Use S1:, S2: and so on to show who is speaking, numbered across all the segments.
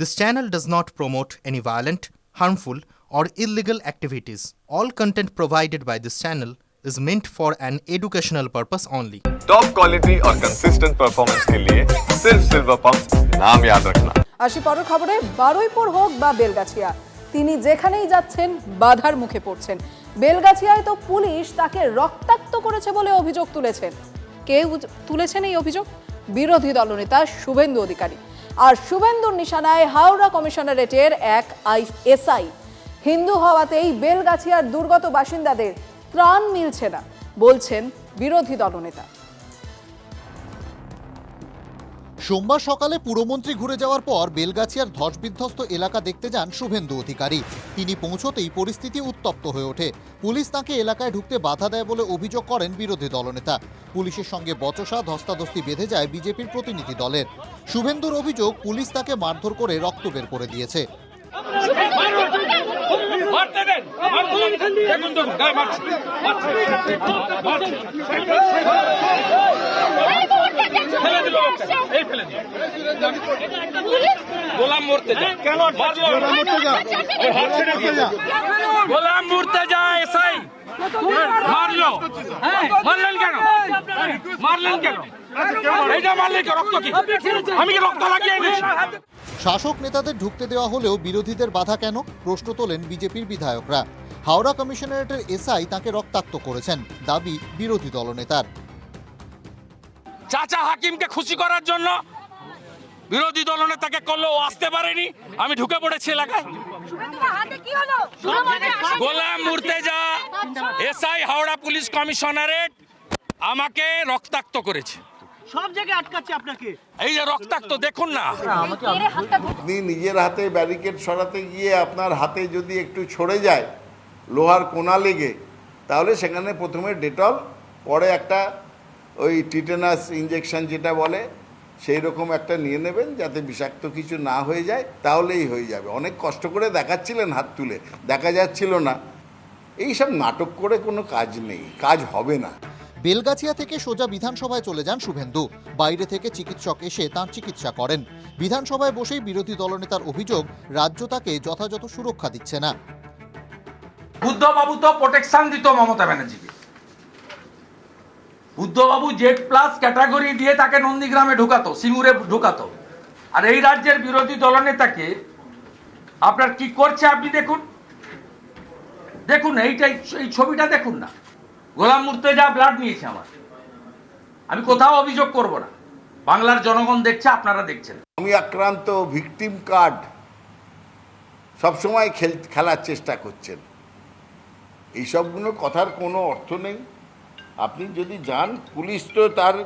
S1: This channel does not promote any violent, harmful, or illegal activities. All content provided by this channel is meant for an educational purpose only.
S2: Top quality और consistent performance के लिए सिर्फ silver pump नाम याद रखना।
S3: আসি পরের খবরে। বারুইপুর হোক বা বেলগাছিয়া, তিনি যেখানেই যাচ্ছেন বাধার মুখে পড়ছেন। বেলগাছিয়ায় তো পুলিশ তাকে রক্তাক্ত করেছে বলে অভিযোগ তুলেছেন। কে তুলেছেন এই অভিযোগ? বিরোধী দলনেতা শুভেন্দু অধিকারী। আর শুভেন্দুর নিশানায় হাওড়া কমিশনারেটের এক এসআই। হিন্দু হওয়াতেই বেলগাছিয়ার দুর্গত বাসিন্দাদের ত্রাণ মিলছে না বলছেন বিরোধী দলনেতা।
S4: সোমবার সকালে পুরমন্ত্রী ঘুরে যাওয়ার পর বেলগাছিয়ার ধসবিধ্বস্ত এলাকা দেখতে যান শুভেন্দু অধিকারী। তিনি পৌঁছতেই পরিস্থিতি উত্তপ্ত হয়ে ওঠে। পুলিশ তাকে এলাকায় ঢুকতে বাধা দেয় বলে অভিযোগ করেন বিরোধী দলনেতা। পুলিশের সঙ্গে বচসা ধস্তাধস্তি বেঁধে যায় বিজেপির প্রতিনিধি দলের। শুভেন্দুর অভিযোগ, পুলিশ তাকে মারধর করে রক্ত বের করে দিয়েছে।
S5: গোলাম মরতে যা কেন গোলাম মরতে যা এসআই মারলো মারলেন কেন এইটা মারলে কি রক্ত কি আমি কি রক্ত লাগিয়ে দিয়েছি?
S4: শাসক নেতাদের ঢুকতে দেওয়া হলেও বিরোধীদের বাধা কেন, প্রশ্ন তোলেন বিজেপির বিধায়করা। হাওড়া কমিশনারেটের এসআই তাকে রক্তাক্ত করেছেন, দাবি বিরোধী দলনেতার।
S5: চাচা হাকিমকে খুশি করার জন্য বিরোধী দলনেতাকে করলো, আসতে পারেনি, আমি ঢুকে পড়েছি এলাকায়। গোলাম মুর্তেজা এসআই হাওড়া পুলিশ কমিশনারেট আমাকে রক্তাক্ত করেছে।
S6: সব জায়গায় আটকাচ্ছে আপনাকে,
S5: এই যে রক্তাক্ত দেখুন না।
S7: আপনি নিজের হাতে ব্যারিকেড সরাতে গিয়ে আপনার হাতে যদি একটু ছড়ে যায় লোহার কোনা লেগে, তাহলে সেখানে প্রথমে ডেটল, পরে একটা ওই টিটেনাস ইঞ্জেকশন যেটা বলে সেই রকম একটা নিয়ে নেবেন, যাতে বিষাক্ত কিছু না হয়ে যায়, তাহলেই হয়ে যাবে। অনেক কষ্ট করে দেখাচ্ছিলেন হাত তুলে, দেখা যাচ্ছিল না। এই সব নাটক করে কোনো কাজ নেই, কাজ হবে না।
S4: বেলগাছিয়া থেকে সোজা বিধানসভায় চলে যান শুভেন্দু। বাইরে থেকে চিকিৎসক এসে তাঁর চিকিৎসা করেন। বিধানসভায় বসেই বিরোধী দলনেতার অভিযোগ, রাজ্য তাকে যথাযথ সুরক্ষা দিচ্ছে না।
S5: বুদ্ধবাবু তো প্রোটেকশন দিত মমতা ব্যানার্জিকে। বুদ্ধবাবু জেড প্লাস ক্যাটাগরি দিয়ে তাকে নন্দীগ্রামে ঢুকাতো, সিঙ্গুরে ঢুকাতো। আর এই রাজ্যের বিরোধী দলনেতাকে আপনার কি করছে আপনি দেখুন, দেখুন এইটাই, এই ছবিটা দেখুন না। গোলাম মুর্তেজা ব্লাড নিয়েছে আমার, আমি কোথাও অভিযোগ করব না। বাংলার জনগণ দেখছে, আপনারা দেখছেন।
S7: আমি আক্রান্ত, ভিকটিম কার্ড সবসময় খেলার চেষ্টা করছেন। এইসবগুলো কথার কোনো অর্থ নেই। আপনি যদি যান, পুলিশ তো তার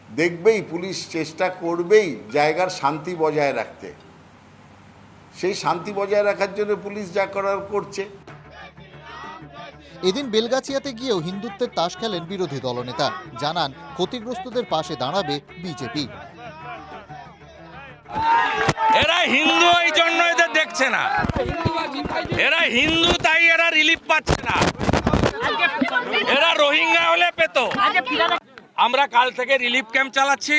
S7: দেখবেই, পুলিশ চেষ্টা করবেই জায়গার শান্তি বজায় রাখতে। সেই শান্তি বজায় রাখার জন্য পুলিশ যা করার করছে।
S4: এদিন বেলগাছিয়াতে গিয়েও হিন্দুত্বের তাস খেলেন বিরোধী দলনেতা। জানান, ক্ষতিগ্রস্তদের পাশে দাঁড়াবে বিজেপি।
S5: এরা হিন্দু, এই জন্য এদের দেখছে না। এরা হিন্দু, তাই এরা রিলিফ পাচ্ছে না। এরা রোহিঙ্গা হলে পেত। আমরা কাল থেকে রিলিফ ক্যাম্প চালাচ্ছি।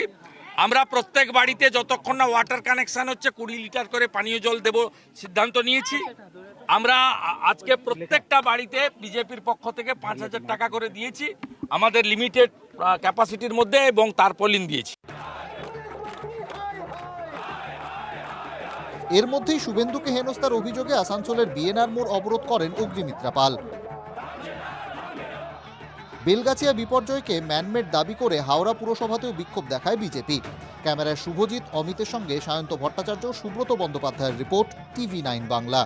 S5: আমরা প্রত্যেক বাড়িতে যতক্ষণ না ওয়াটার কানেকশন হচ্ছে 20 লিটার করে পানীয় জল দেব সিদ্ধান্ত নিয়েছি। আমরা আজকে প্রত্যেকটা বাড়িতে বিজেপির পক্ষ থেকে 5,000 টাকা করে দিয়েছি, আমাদের লিমিটেড ক্যাপাসিটির মধ্যে, এবং তারপলিন দিয়েছি।
S4: এর মধ্যেই শুভেন্দুকে হেনস্থার অভিযোগে আসানসোলের বিএনআর মোড় অবরোধ করেন অগ্নিমিত্রা পাল। বেলগাছিয়া বিপর্যয়কে ম্যানমেড দাবি করে হাওড়া পুরসভাতেও বিক্ষোভ দেখায় বিজেপি। ক্যামেরায় শুভজিৎ, অমিতের সঙ্গে সায়ন্ত ভট্টাচার্য, সুব্রত বন্দ্যোপাধ্যায়ের রিপোর্ট, TV9 বাংলা।